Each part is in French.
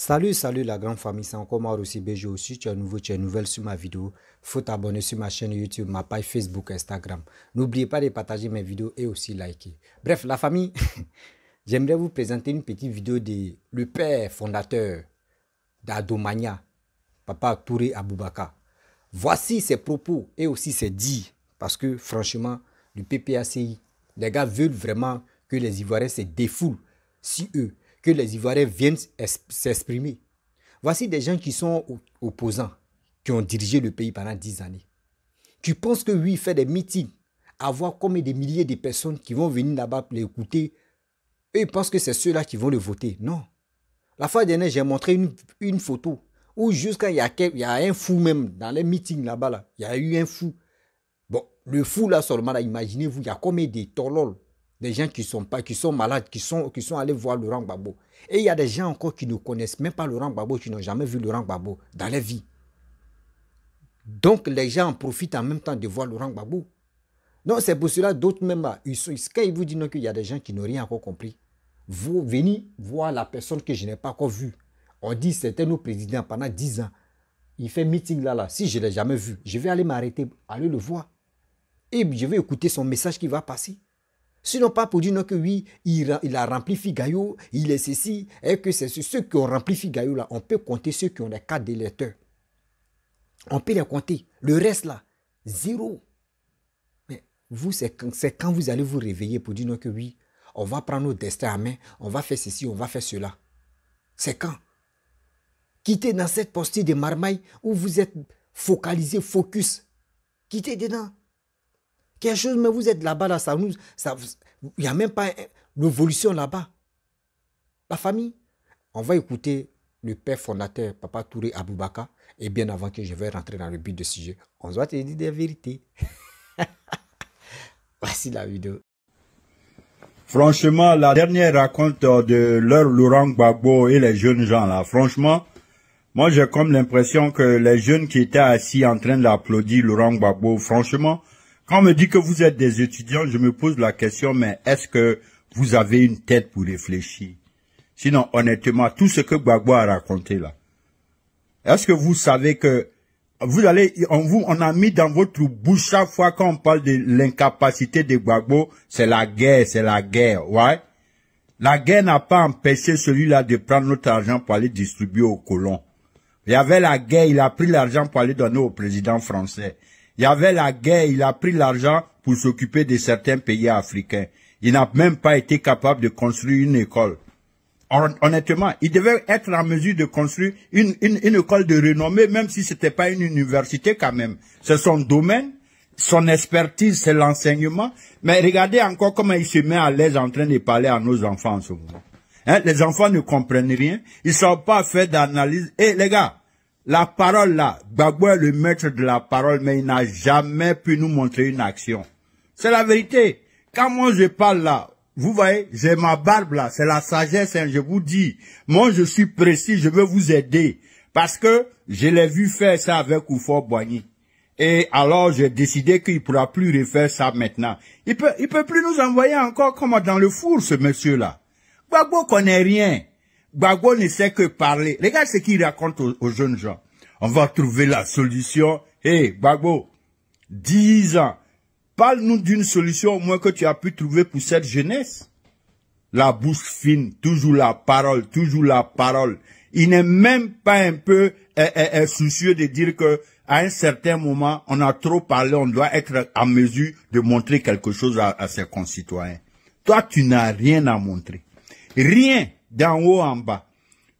Salut la grande famille, c'est encore moi aussi BG aussi, tu es nouveau, tu es nouvelle sur ma vidéo, faut t'abonner sur ma chaîne YouTube, ma page Facebook, Instagram. N'oubliez pas de partager mes vidéos et aussi liker. Bref, la famille, j'aimerais vous présenter une petite vidéo de le père fondateur d'Adomania, Papa Touré Aboubaka. Voici ses propos et aussi ses dires, parce que franchement, le PPACI, les gars veulent vraiment que les Ivoiriens se défoulent si eux, que les Ivoiriens viennent s'exprimer. Voici des gens qui sont opposants, qui ont dirigé le pays pendant 10 années. Tu penses que oui, il fait des meetings, avoir comme des milliers de personnes qui vont venir là-bas pour l'écouter, eux ils pensent que c'est ceux-là qui vont le voter. Non. La fois dernière, j'ai montré une photo où jusqu'à il y a un fou même dans les meetings là-bas, là, il y a eu un fou. Bon, le fou là seulement, là, imaginez-vous, il y a combien de tolol, des gens qui sont malades, qui sont allés voir Laurent Gbagbo. Et il y a des gens encore qui ne connaissent même pas Laurent Gbagbo, qui n'ont jamais vu Laurent Gbagbo dans leur vie. Donc les gens en profitent en même temps de voir Laurent Gbagbo. Donc c'est pour cela d'autres même là, quand ils vous disent qu'il y a des gens qui n'ont rien encore compris, vous venez voir la personne que je n'ai pas encore vue. On dit c'était nos présidents pendant 10 ans. Il fait meeting là. Si je ne l'ai jamais vu, je vais aller m'arrêter, aller le voir. Et je vais écouter son message qui va passer. Sinon, pas pour dire non que oui, il a rempli Figayo, il est ceci, et que c'est ceux qui ont rempli Figayo là, on peut compter ceux qui ont des cartes d'électeurs. On peut les compter. Le reste là, zéro. Mais vous, c'est quand vous allez vous réveiller pour dire non que oui, on va prendre nos destins à main, on va faire ceci, on va faire cela. C'est quand? Quittez dans cette posture de marmaille où vous êtes focalisé, focus. Quittez dedans. Quelque chose, mais vous êtes là-bas, là, il n'y a même pas l'évolution là-bas. La famille, on va écouter le père fondateur, Papa Touré Aboubaka, et bien avant que je vais rentrer dans le but de sujet, on doit te dire des vérités. Voici la vidéo. Franchement, la dernière raconte de leur Laurent Gbagbo et les jeunes gens là, franchement, moi j'ai comme l'impression que les jeunes qui étaient assis en train d'applaudir Laurent Gbagbo, franchement, quand on me dit que vous êtes des étudiants, je me pose la question, mais est-ce que vous avez une tête pour réfléchir? Sinon, honnêtement, tout ce que Gbagbo a raconté là, est-ce que vous savez que on a mis dans votre bouche chaque fois qu'on parle de l'incapacité de Gbagbo, c'est la guerre, ouais? La guerre n'a pas empêché celui-là de prendre notre argent pour aller distribuer aux colons. Il y avait la guerre, il a pris l'argent pour aller donner au président français. Il y avait la guerre, il a pris l'argent pour s'occuper de certains pays africains. Il n'a même pas été capable de construire une école. Honnêtement, il devait être en mesure de construire une école de renommée, même si c'était pas une université quand même. C'est son domaine, son expertise, c'est l'enseignement. Mais regardez encore comment il se met à l'aise en train de parler à nos enfants en ce moment. Hein? Les enfants ne comprennent rien, ils ne savent pas faire d'analyse. Et les gars, la parole là, Gbagbo est le maître de la parole, mais il n'a jamais pu nous montrer une action. C'est la vérité. Quand moi je parle là, vous voyez, j'ai ma barbe là, c'est la sagesse, hein, je vous dis. Moi je suis précis, je veux vous aider. Parce que je l'ai vu faire ça avec Houphouët-Boigny. Et alors j'ai décidé qu'il ne pourra plus refaire ça maintenant. Il peut plus nous envoyer encore comme dans le four, ce monsieur là. Gbagbo connaît rien. Gbagbo ne sait que parler. Regarde ce qu'il raconte aux jeunes gens. On va trouver la solution. Hé, Gbagbo, 10 ans. Parle-nous d'une solution au moins que tu as pu trouver pour cette jeunesse. La bouche fine, toujours la parole, toujours la parole. Il n'est même pas un peu soucieux de dire que à un certain moment, on a trop parlé, on doit être en mesure de montrer quelque chose à ses concitoyens. Toi, tu n'as rien à montrer. Rien. D'en haut en bas,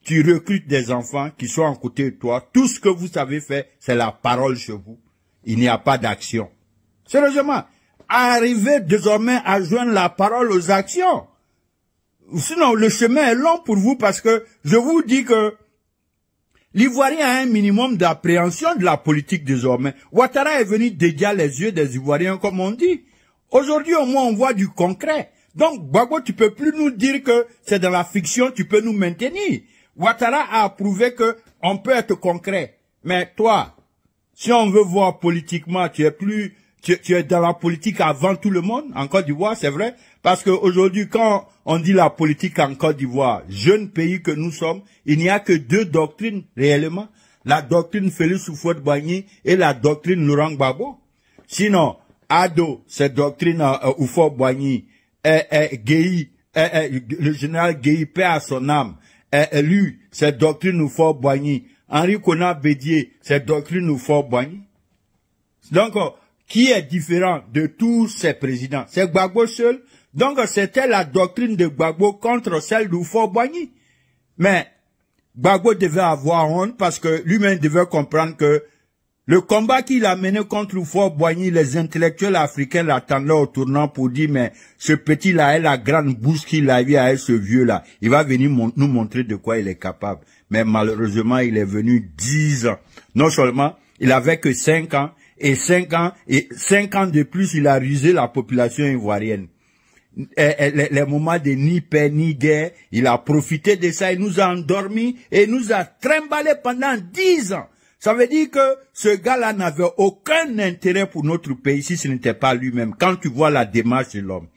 tu recrutes des enfants qui sont à côté de toi. Tout ce que vous savez faire, c'est la parole chez vous. Il n'y a pas d'action. Sérieusement, arrivez désormais à joindre la parole aux actions. Sinon, le chemin est long pour vous parce que je vous dis que l'Ivoirien a un minimum d'appréhension de la politique désormais. Ouattara est venu dédier les yeux des Ivoiriens comme on dit. Aujourd'hui, au moins, on voit du concret. Donc, Gbagbo, tu peux plus nous dire que c'est dans la fiction, tu peux nous maintenir. Ouattara a prouvé que on peut être concret. Mais toi, si on veut voir politiquement, tu es dans la politique avant tout le monde, en Côte d'Ivoire, c'est vrai. Parce qu'aujourd'hui, quand on dit la politique en Côte d'Ivoire, jeune pays que nous sommes, il n'y a que deux doctrines réellement. La doctrine Félix Houphouët-Boigny et la doctrine Laurent Gbagbo. Sinon, Ado, cette doctrine Houphouët-Boigny, Guéhi, le général Guéhi, paix à son âme, lui, cette doctrine Houphouët-Boigny, Henri Konan Bédié, cette doctrine Houphouët-Boigny. Donc, qui est différent de tous ces présidents? C'est Gbagbo seul. Donc, c'était la doctrine de Gbagbo contre celle d'Houphouët-Boigny. Mais, Gbagbo devait avoir honte parce que lui-même devait comprendre que le combat qu'il a mené contre Houphouët-Boigny, les intellectuels africains l'attendaient au tournant pour dire, mais ce petit-là est la grande bouche qu'il a eu avec ce vieux-là. Il va venir nous montrer de quoi il est capable. Mais malheureusement, il est venu 10 ans. Non seulement, il avait que 5 ans, et 5 ans de plus, il a rusé la population ivoirienne. Les moments de ni paix ni guerre, il a profité de ça, il nous a endormis et nous a trimballés pendant 10 ans. Ça veut dire que ce gars-là n'avait aucun intérêt pour notre pays si ce n'était pas lui-même. Quand tu vois la démarche de l'homme,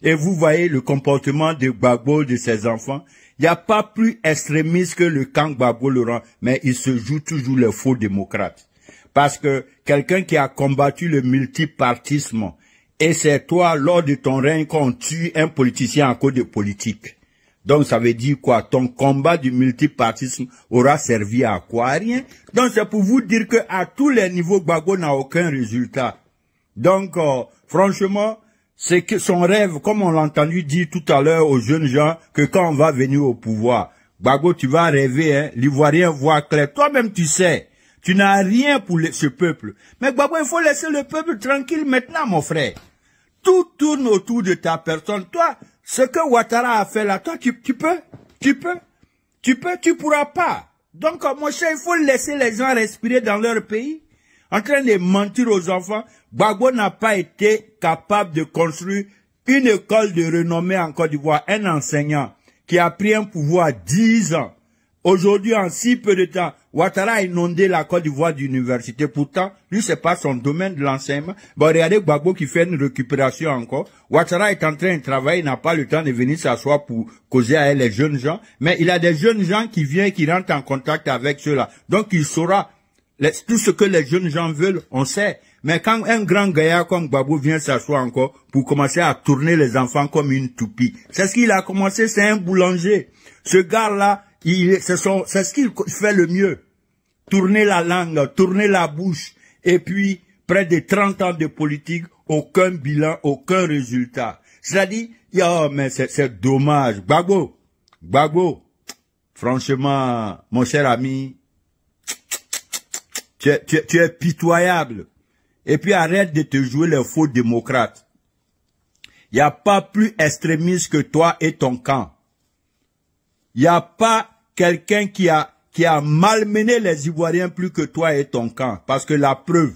et vous voyez le comportement de Gbagbo, de ses enfants, il n'y a pas plus extrémiste que le camp Gbagbo-Laurent, mais il se joue toujours les faux démocrates. Parce que quelqu'un qui a combattu le multipartisme, et c'est toi, lors de ton règne, qu'on tue un politicien à cause de politique. Donc, ça veut dire quoi? Ton combat du multipartisme aura servi à quoi? À rien. Donc, c'est pour vous dire que à tous les niveaux, Gbagbo n'a aucun résultat. Donc, franchement, c'est que son rêve, comme on l'a entendu dire tout à l'heure aux jeunes gens, que quand on va venir au pouvoir, Gbagbo, tu vas rêver, hein, l'Ivoirien voit clair. Toi-même, tu sais. Tu n'as rien pour ce peuple. Mais Gbagbo, il faut laisser le peuple tranquille maintenant, mon frère. Tout tourne autour de ta personne. Toi, ce que Ouattara a fait là, toi, tu pourras pas. Donc, mon cher, il faut laisser les gens respirer dans leur pays. En train de mentir aux enfants, Gbagbo n'a pas été capable de construire une école de renommée en Côte d'Ivoire. Un enseignant qui a pris un pouvoir 10 ans. Aujourd'hui, en si peu de temps, Ouattara a inondé la Côte d'Ivoire d'université. Pourtant, lui, c'est pas son domaine de l'enseignement. Bon, regardez Gbagbo qui fait une récupération encore. Ouattara est en train de travailler, il n'a pas le temps de venir s'asseoir pour causer avec les jeunes gens. Mais il a des jeunes gens qui viennent, qui rentrent en contact avec ceux-là. Donc, il saura tout ce que les jeunes gens veulent, on sait. Mais quand un grand gaillard comme Gbagbo vient s'asseoir encore pour commencer à tourner les enfants comme une toupie, c'est ce qu'il a commencé, c'est un boulanger. Ce gars-là, c'est ce qu'il fait le mieux. Tourner la langue, tourner la bouche. Et puis, près de 30 ans de politique, aucun bilan, aucun résultat. C'est-à-dire, oh, mais c'est dommage. Gbagbo, franchement, mon cher ami, tu es pitoyable. Et puis, arrête de te jouer les faux démocrates. Il n'y a pas plus extrémiste que toi et ton camp. Il n'y a pas quelqu'un qui a malmené les Ivoiriens plus que toi et ton camp. Parce que la preuve,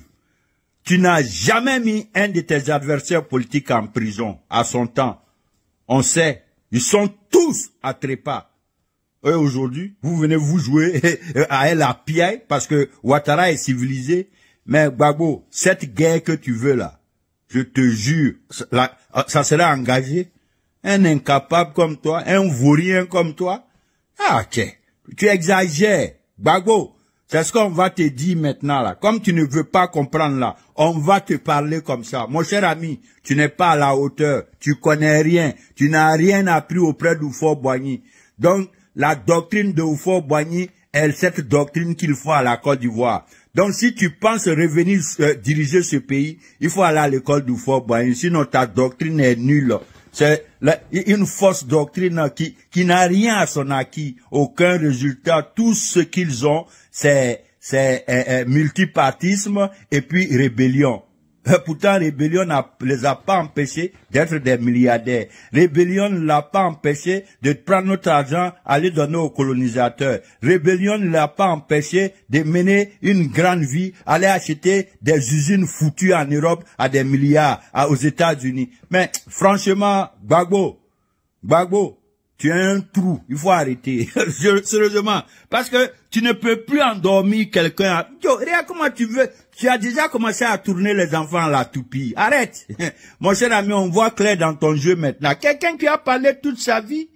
tu n'as jamais mis un de tes adversaires politiques en prison à son temps. On sait, ils sont tous à trépas. Et aujourd'hui, vous venez vous jouer à elle à pied parce que Ouattara est civilisé. Mais Gbagbo, cette guerre que tu veux là, je te jure, ça sera engagé. Un incapable comme toi, un vaurien comme toi. Ah, tiens, tu exagères. Gbagbo, c'est ce qu'on va te dire maintenant là. Comme tu ne veux pas comprendre là, on va te parler comme ça. Mon cher ami, tu n'es pas à la hauteur. Tu connais rien. Tu n'as rien appris auprès d'Houphouët-Boigny. Donc, la doctrine de Houphouët-Boigny est cette doctrine qu'il faut à la Côte d'Ivoire. Donc, si tu penses revenir diriger ce pays, il faut aller à l'école d'Houphouët-Boigny. Sinon, ta doctrine est nulle. C'est une fausse doctrine qui n'a rien à son acquis, aucun résultat. Tout ce qu'ils ont, c'est multipartisme et puis rébellion. Pourtant, rébellion ne les a pas empêchés d'être des milliardaires. Rébellion ne l'a pas empêché de prendre notre argent, aller donner aux colonisateurs. Rébellion ne l'a pas empêché de mener une grande vie, aller acheter des usines foutues en Europe à des milliards aux États-Unis. Mais franchement, Gbagbo, Tu es un trou. Il faut arrêter. Sérieusement. Parce que tu ne peux plus endormir quelqu'un. Regarde comment tu veux. Tu as déjà commencé à tourner les enfants à la toupie. Arrête. Mon cher ami, on voit clair dans ton jeu maintenant. Quelqu'un qui a parlé toute sa vie,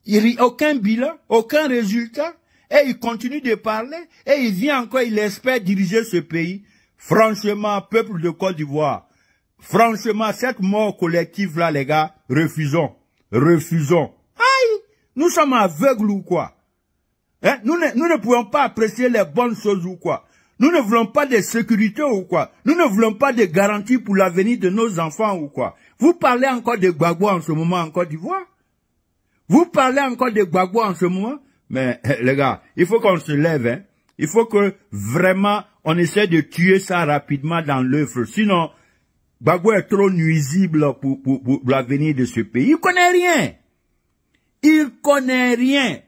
il n'y a aucun bilan, aucun résultat, et il continue de parler, et il vient encore, il espère diriger ce pays. Franchement, peuple de Côte d'Ivoire, franchement, cette mort collective-là, les gars, refusons. Refusons. Aïe! Nous sommes aveugles ou quoi? Hein? Nous ne pouvons pas apprécier les bonnes choses ou quoi? Nous ne voulons pas de sécurité ou quoi? Nous ne voulons pas de garanties pour l'avenir de nos enfants ou quoi? Vous parlez encore de Gbagbo en ce moment en Côte d'Ivoire? Vous parlez encore de Gbagbo en ce moment? Mais les gars, il faut qu'on se lève. Hein? Il faut que vraiment on essaie de tuer ça rapidement dans l'œuvre. Sinon, Gbagbo est trop nuisible pour l'avenir de ce pays. Il connaît rien. Il connaît rien.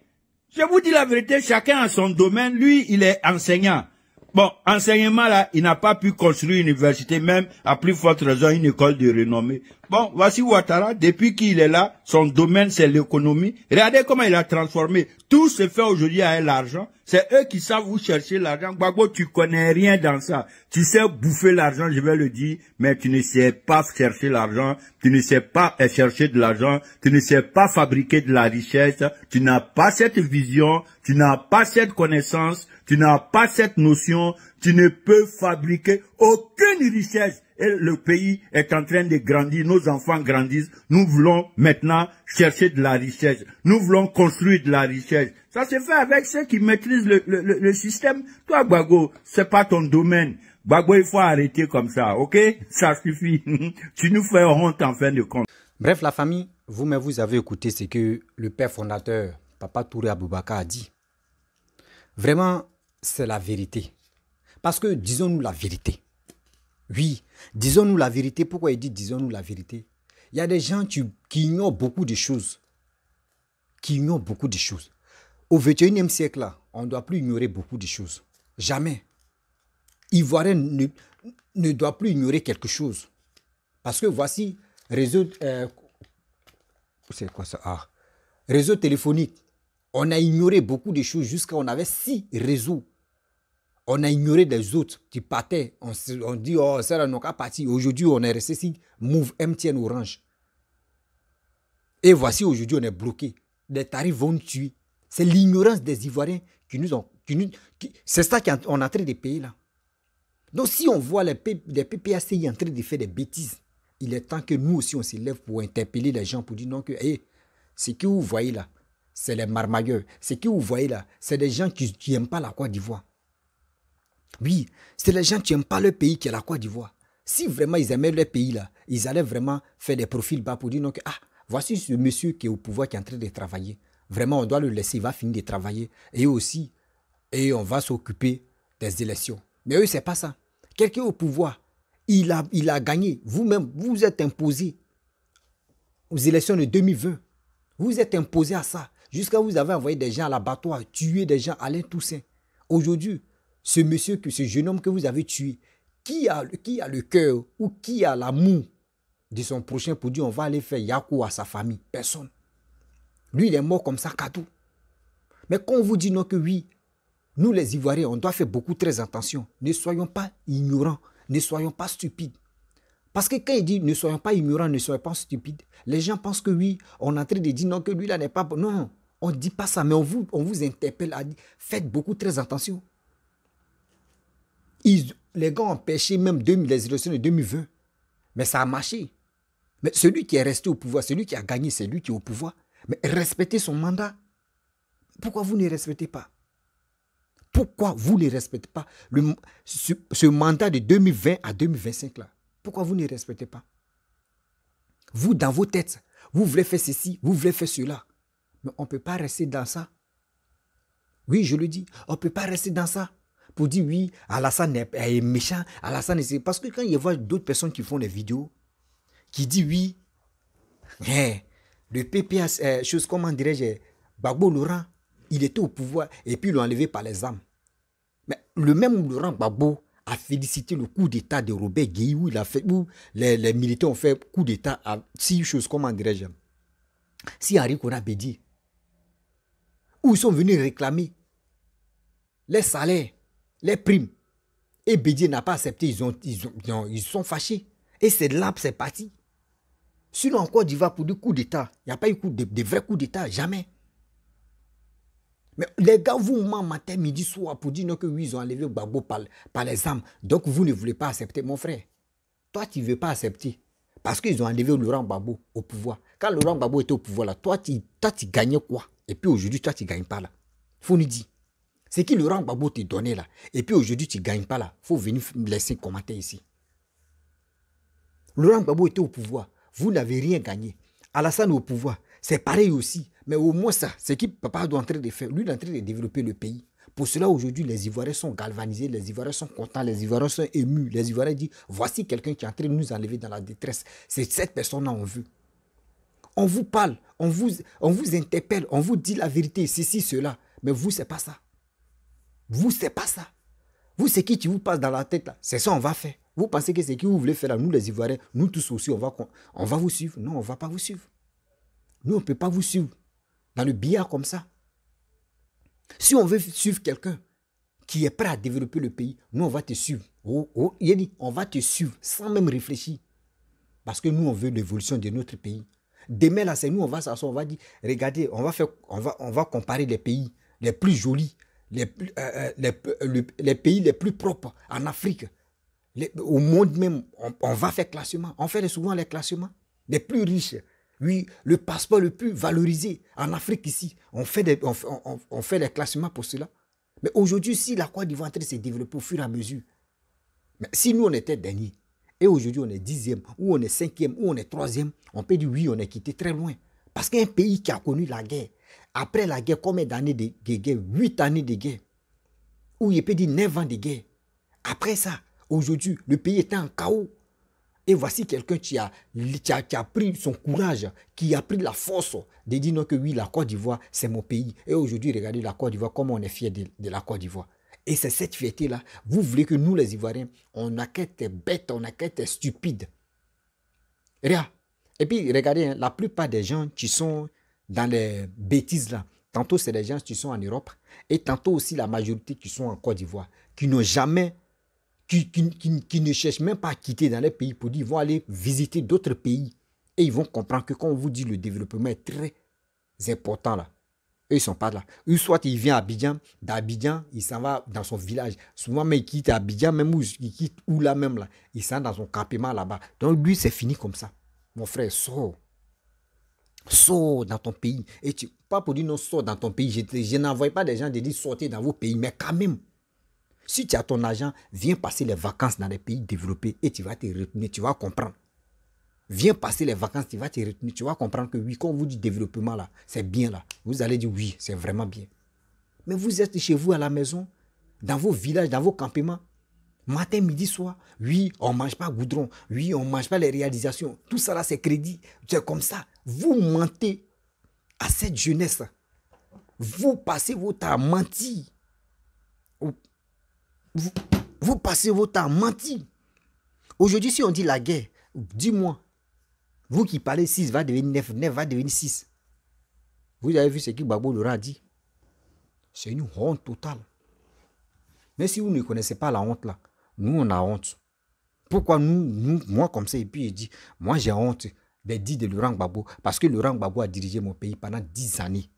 Je vous dis la vérité, chacun a son domaine. Lui, il est enseignant. Bon, enseignement là, il n'a pas pu construire une université, même à plus forte raison une école de renommée. Bon, voici Ouattara, depuis qu'il est là, son domaine c'est l'économie. Regardez comment il a transformé. Tout se fait aujourd'hui avec l'argent. C'est eux qui savent où chercher l'argent. Gbagbo, tu connais rien dans ça. Tu sais bouffer l'argent, je vais le dire, mais tu ne sais pas chercher l'argent, tu ne sais pas chercher de l'argent, tu ne sais pas fabriquer de la richesse, tu n'as pas cette vision, tu n'as pas cette connaissance, tu n'as pas cette notion, tu ne peux fabriquer aucune richesse. Et le pays est en train de grandir, nos enfants grandissent. Nous voulons maintenant chercher de la richesse. Nous voulons construire de la richesse. Ça se fait avec ceux qui maîtrisent le système. Toi, Gbagbo, c'est pas ton domaine. Gbagbo, il faut arrêter comme ça, ok? Ça suffit. Tu nous fais honte en fin de compte. Bref, la famille, vous-même, vous avez écouté ce que le père fondateur, Papa Touré Aboubakar, a dit. Vraiment, c'est la vérité. Parce que, disons-nous la vérité. Oui, disons-nous la vérité. Pourquoi il dit disons-nous la vérité? Il y a des gens qui ignorent beaucoup de choses. Qui ignorent beaucoup de choses. Au XXIe siècle, là, on ne doit plus ignorer beaucoup de choses. Jamais. Ivoirien ne doit plus ignorer quelque chose. Parce que voici, réseau... c'est quoi ça? Ah, réseau téléphonique. On a ignoré beaucoup de choses jusqu'à on avait 6 réseaux. On a ignoré les autres qui partaient. On dit, oh, ça n'a pas parti. Aujourd'hui, on est resté ici, Move, MTN, Orange. Et voici, aujourd'hui, on est bloqué. Les tarifs vont nous tuer. C'est l'ignorance des Ivoiriens qui nous ont... c'est ça qu'on est en train de payer là. Donc, si on voit les PPACI en train de faire des bêtises, il est temps que nous aussi, on s'élève pour interpeller les gens, pour dire non que, hey, ce que vous voyez là, c'est les marmailleurs. Ce que vous voyez là, c'est des gens qui n'aiment pas la Côte d'Ivoire. Oui, c'est les gens qui n'aiment pas le pays qui est la Côte d'Ivoire. Si vraiment ils aimaient leur pays là, ils allaient vraiment faire des profils bas pour dire non que, ah, voici ce monsieur qui est au pouvoir, qui est en train de travailler. Vraiment, on doit le laisser, il va finir de travailler. Et aussi, on va s'occuper des élections. Mais eux, c'est pas ça. Quelqu'un au pouvoir, il a gagné. Vous-même, vous êtes imposé aux élections de 2020. Vous êtes imposé à ça. Jusqu'à vous avez envoyé des gens à l'abattoir, tué des gens, Alain Toussaint. Aujourd'hui, ce monsieur, ce jeune homme que vous avez tué, qui a le cœur ou qui a l'amour de son prochain pour dire on va aller faire Yakou à sa famille? Personne. Lui, il est mort comme ça, cadeau. Mais quand on vous dit non que oui, nous les Ivoiriens, on doit faire beaucoup très attention. Ne soyons pas ignorants, ne soyons pas stupides. Parce que quand il dit ne soyons pas ignorants, ne soyons pas stupides, les gens pensent que oui, on est en train de dire non que lui là n'est pas bon. Non, on ne dit pas ça, mais on vous interpelle à dire faites beaucoup très attention. Les gars ont empêché même les élections de 2020. Mais ça a marché. Mais celui qui est resté au pouvoir, celui qui a gagné, c'est lui qui est au pouvoir. Mais respectez son mandat. Pourquoi vous ne respectez pas? Pourquoi vous ne respectez pas ce mandat de 2020 à 2025 là? Pourquoi vous ne respectez pas? Vous, dans vos têtes, vous voulez faire ceci, vous voulez faire cela. Mais on ne peut pas rester dans ça. Oui, je le dis, on ne peut pas rester dans ça. Pour dire oui, Alassane est méchant, Alassane est... Parce que quand il y a d'autres personnes qui font des vidéos, qui disent oui, le PPA, chose comment dirais-je, Gbagbo Laurent, il était au pouvoir et puis ils l'ont enlevé par les armes. Mais le même Laurent Gbagbo a félicité le coup d'État de Robert Gueye où les militaires ont fait coup d'État à 6 choses, comment dirais-je. Si Henri Konan Bédié où ils sont venus réclamer les salaires, les primes. Et Bédié n'a pas accepté, ils sont fâchés. Et c'est là que c'est parti. Sinon, en Côte d'Ivoire, pour des coups d'État, il n'y a pas eu de vrais coups d'État, jamais. Mais les gars, vous m'en matin, midi, soir, pour dire que oui, ils ont enlevé Gbagbo par les armes. Donc, vous ne voulez pas accepter, mon frère. Toi, tu ne veux pas accepter. Parce qu'ils ont enlevé Laurent Gbagbo au pouvoir. Quand Laurent Gbagbo était au pouvoir, là, toi, tu gagnais quoi? Et puis aujourd'hui, toi, tu ne gagnes pas là. Il faut nous dire. C'est qui Laurent Gbagbo te donnait là. Et puis aujourd'hui, tu ne gagnes pas là. Il faut venir me laisser commenter ici. Laurent Gbagbo était au pouvoir. Vous n'avez rien gagné. Alassane au pouvoir. C'est pareil aussi. Mais au moins ça, c'est qui papa doit en train de faire. Lui, il est en train de développer le pays. Pour cela, aujourd'hui, les Ivoiriens sont galvanisés, les Ivoiriens sont contents, les Ivoiriens sont émus. Les Ivoiriens disent, voici quelqu'un qui est en train de nous enlever dans la détresse. C'est cette personne-là on veut. On vous parle, on vous interpelle, on vous dit la vérité, ceci, cela. Mais vous, c'est pas ça. Vous, c'est pas ça. Vous, c'est qui vous passe dans la tête là. C'est ça on va faire. Vous pensez que c'est qui vous voulez faire là. Nous, les Ivoiriens, nous tous aussi, on va vous suivre. Non, on ne va pas vous suivre. Nous, on ne peut pas vous suivre dans le billard comme ça. Si on veut suivre quelqu'un qui est prêt à développer le pays, nous, on va te suivre. On va te suivre sans même réfléchir. Parce que nous, on veut l'évolution de notre pays. Demain, là, c'est nous, on va s'asseoir, on va dire, regardez, on va comparer les pays les plus jolis, les pays les plus propres en Afrique. Au monde même, on va faire classement. On fait souvent les classements les plus riches. Oui, le passeport le plus valorisé en Afrique ici. On fait les classements pour cela. Mais aujourd'hui, si la Côte d'Ivoire est en train de se développer au fur et à mesure, mais si nous on était dernier, et aujourd'hui on est 10e, ou on est 5e, ou on est 3e, on peut dire oui, on est quitté très loin. Parce qu'un pays qui a connu la guerre, après la guerre, combien d'années de guerre? 8 années de guerre. Ou il peut dire 9 ans de guerre. Après ça, aujourd'hui, le pays était en chaos. Et voici quelqu'un qui a pris son courage, qui a pris la force de dire non que oui, la Côte d'Ivoire, c'est mon pays. Et aujourd'hui, regardez la Côte d'Ivoire, comment on est fiers de la Côte d'Ivoire. Et c'est cette fierté-là. Vous voulez que nous, les Ivoiriens, on n'a qu'à être bêtes, on n'a qu'à être stupides. Regarde. Et puis, regardez, hein, la plupart des gens qui sont dans les bêtises là, tantôt c'est des gens qui sont en Europe, et tantôt aussi la majorité qui sont en Côte d'Ivoire, qui n'ont jamais... Qui ne cherchent même pas à quitter dans les pays pour dire ils vont aller visiter d'autres pays et ils vont comprendre que quand on vous dit le développement est très important là, eux ils ne sont pas là. Eux soit il vient à Abidjan, d'Abidjan il s'en va dans son village. Souvent mais il quitte Abidjan même où il quitte où là même là, il s'en va dans son campement là-bas. Donc lui c'est fini comme ça. Mon frère, sors dans ton pays. Et pas pour dire non, sors dans ton pays. Je n'envoie pas des gens de dire sortez dans vos pays, mais quand même. Si tu as ton argent, viens passer les vacances dans les pays développés et tu vas te retenir, tu vas comprendre. Viens passer les vacances, tu vas te retenir, tu vas comprendre que oui, quand on vous dit développement là, c'est bien là. Vous allez dire oui, c'est vraiment bien. Mais vous êtes chez vous à la maison, dans vos villages, dans vos campements, matin, midi, soir. Oui, on ne mange pas goudron. Oui, on ne mange pas les réalisations. Tout ça là, c'est crédit. C'est comme ça. Vous mentez à cette jeunesse. Vous passez votre temps à mentir. Vous passez votre temps à mentir. Aujourd'hui, si on dit la guerre, dis-moi, vous qui parlez 6 va devenir 9, 9 va devenir 6. Vous avez vu ce que Gbagbo Laurent a dit? C'est une honte totale. Mais si vous ne connaissez pas la honte là, nous on a honte. Pourquoi moi comme ça, et puis il dit, moi j'ai honte des dits de Laurent Gbagbo, parce que Laurent Gbagbo a dirigé mon pays pendant 10 années.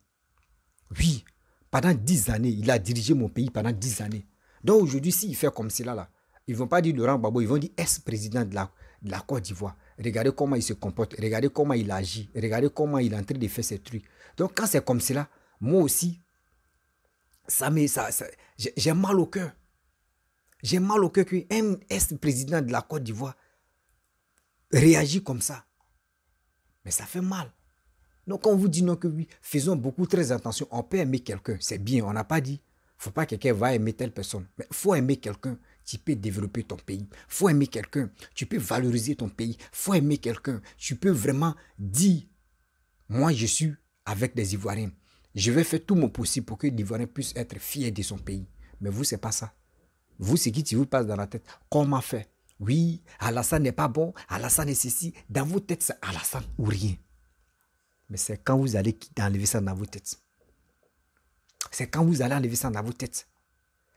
Oui, pendant 10 années, il a dirigé mon pays pendant 10 années. Donc aujourd'hui, s'il fait comme cela, là, ils ne vont pas dire Laurent Gbagbo, ils vont dire ex-président de la Côte d'Ivoire. Regardez comment il se comporte, regardez comment il agit, regardez comment il est en train de faire ses trucs. Donc quand c'est comme cela, moi aussi, j'ai mal au cœur. J'ai mal au cœur qu'un ex-président de la Côte d'Ivoire réagit comme ça. Mais ça fait mal. Donc quand on vous dit non que oui, faisons beaucoup très attention, on peut aimer quelqu'un, c'est bien, on n'a pas dit. Il ne faut pas que quelqu'un va aimer telle personne. Mais il faut aimer quelqu'un qui peut développer ton pays. Il faut aimer quelqu'un, tu peux valoriser ton pays. Il faut aimer quelqu'un, tu peux vraiment dire, moi je suis avec des Ivoiriens. Je vais faire tout mon possible pour que l'Ivoirien puisse être fier de son pays. Mais vous, ce n'est pas ça. Vous, c'est qui vous passe dans la tête. Comment faire? Oui, Alassane n'est pas bon, Alassane est ceci. Dans vos têtes, c'est Alassane ou rien. Mais c'est quand vous allez enlever ça dans vos têtes. C'est quand vous allez enlever ça dans votre tête.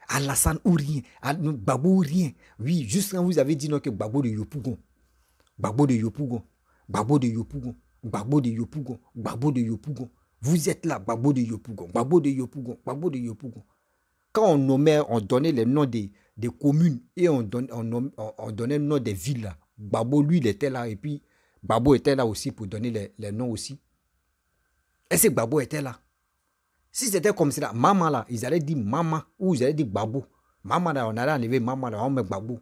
Alassane ou rien, Gbagbo ou rien. Oui, juste quand vous avez dit non que Gbagbo de Yopougon. Gbagbo de Yopougon. Gbagbo de Yopougon. Gbagbo de Yopougon. Gbagbo de Yopougon. Vous êtes là, Gbagbo de Yopougon. Gbagbo de Yopougon. Gbagbo de Yopougon. Quand on nommait, on donnait les noms des communes et on donnait le nom des villes là. Gbagbo, lui, il était là et puis Gbagbo était là aussi pour donner les noms aussi. Est-ce que Gbagbo était là? Si c'était comme ça, maman là, ils allaient dire maman ou ils allaient dire Gbagbo. Maman là, on allait enlever maman là, on met Gbagbo.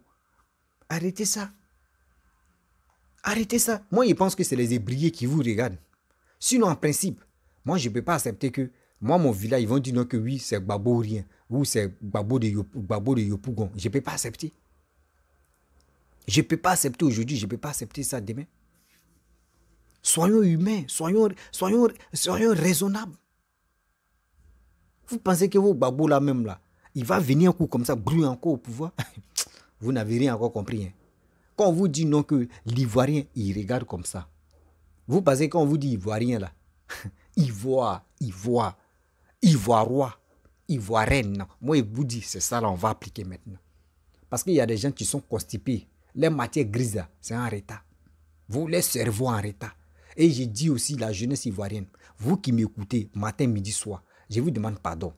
Arrêtez ça. Arrêtez ça. Moi, je pense que c'est les ébriers qui vous regardent. Sinon, en principe, moi, je ne peux pas accepter que moi, mon village, ils vont dire non que oui, c'est Gbagbo ou rien. Ou c'est Gbagbo de Yopougon. Je ne peux pas accepter. Je ne peux pas accepter aujourd'hui, je ne peux pas accepter ça demain. Soyons humains, soyons raisonnables. Vous pensez que vos Gbagbo là même là, il va venir un coup comme ça, brûler encore au pouvoir? Vous n'avez rien encore compris. Hein? Quand on vous dit non que l'Ivoirien, il regarde comme ça. Vous pensez quand on vous dit Ivoirien là, Ivoire, Ivoirois, Ivoirienne. Moi, je vous dis, c'est ça là, on va appliquer maintenant. Parce qu'il y a des gens qui sont constipés. Les matières grises là, c'est en retard. Vous, les cerveaux en retard. Et je dis aussi la jeunesse ivoirienne, vous qui m'écoutez matin, midi, soir, je vous demande pardon.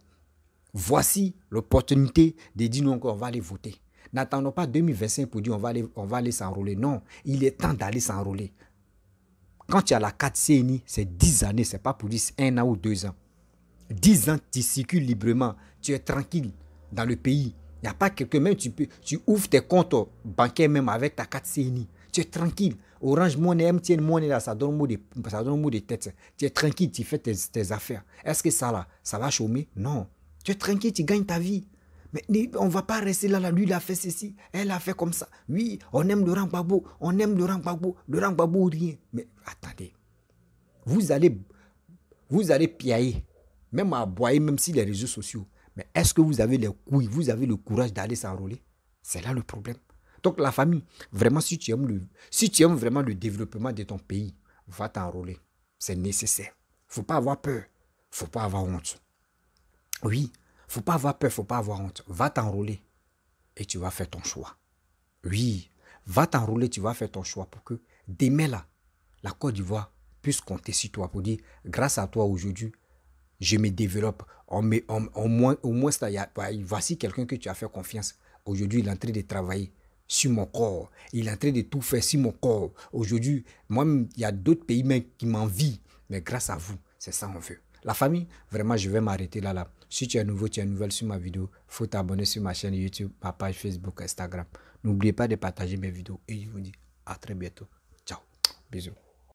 Voici l'opportunité de dire non qu'on va aller voter. N'attendons pas 2025 pour dire on va aller s'enrôler. Non, il est temps d'aller s'enrôler. Quand tu as la 4 CNI, c'est 10 années, c'est pas pour dire 1 an ou 2 ans. 10 ans, tu circules librement, tu es tranquille dans le pays. Il n'y a pas quelqu'un, même tu ouvres tes comptes bancaires même avec ta 4 CNI. Tu es tranquille. Orange Money, MTN Money, là, ça donne un mot de tête. Tu es tranquille, tu fais tes affaires. Est-ce que ça, là, ça va chômer? Non. Tu es tranquille, tu gagnes ta vie. Mais on ne va pas rester là, lui, il a fait ceci, elle a fait comme ça. Oui, on aime Laurent Gbagbo, Laurent Gbagbo ou rien. Mais attendez, vous allez piailler, même à aboyer, même si les réseaux sociaux. Mais est-ce que vous avez les couilles, vous avez le courage d'aller s'enrôler? C'est là le problème. Donc la famille, vraiment, si tu aimes vraiment le développement de ton pays, va t'enrôler. C'est nécessaire. Il ne faut pas avoir peur. Il ne faut pas avoir honte. Oui, il ne faut pas avoir peur, il ne faut pas avoir honte. Va t'enrôler et tu vas faire ton choix. Oui, va t'enrôler, tu vas faire ton choix pour que demain là, la Côte d'Ivoire puisse compter sur toi pour dire, grâce à toi aujourd'hui, je me développe. Au moins, voici quelqu'un que tu as fait confiance. Aujourd'hui, il est en train de travailler sur mon corps. Il est en train de tout faire sur mon corps. Aujourd'hui, moi, il y a d'autres pays même qui m'envient. Mais grâce à vous, c'est ça qu'on veut. La famille, vraiment, je vais m'arrêter là. Si tu es nouveau, tu es nouvelle sur ma vidéo, il faut t'abonner sur ma chaîne YouTube, ma page Facebook, Instagram. N'oubliez pas de partager mes vidéos. Et je vous dis à très bientôt. Ciao. Bisous.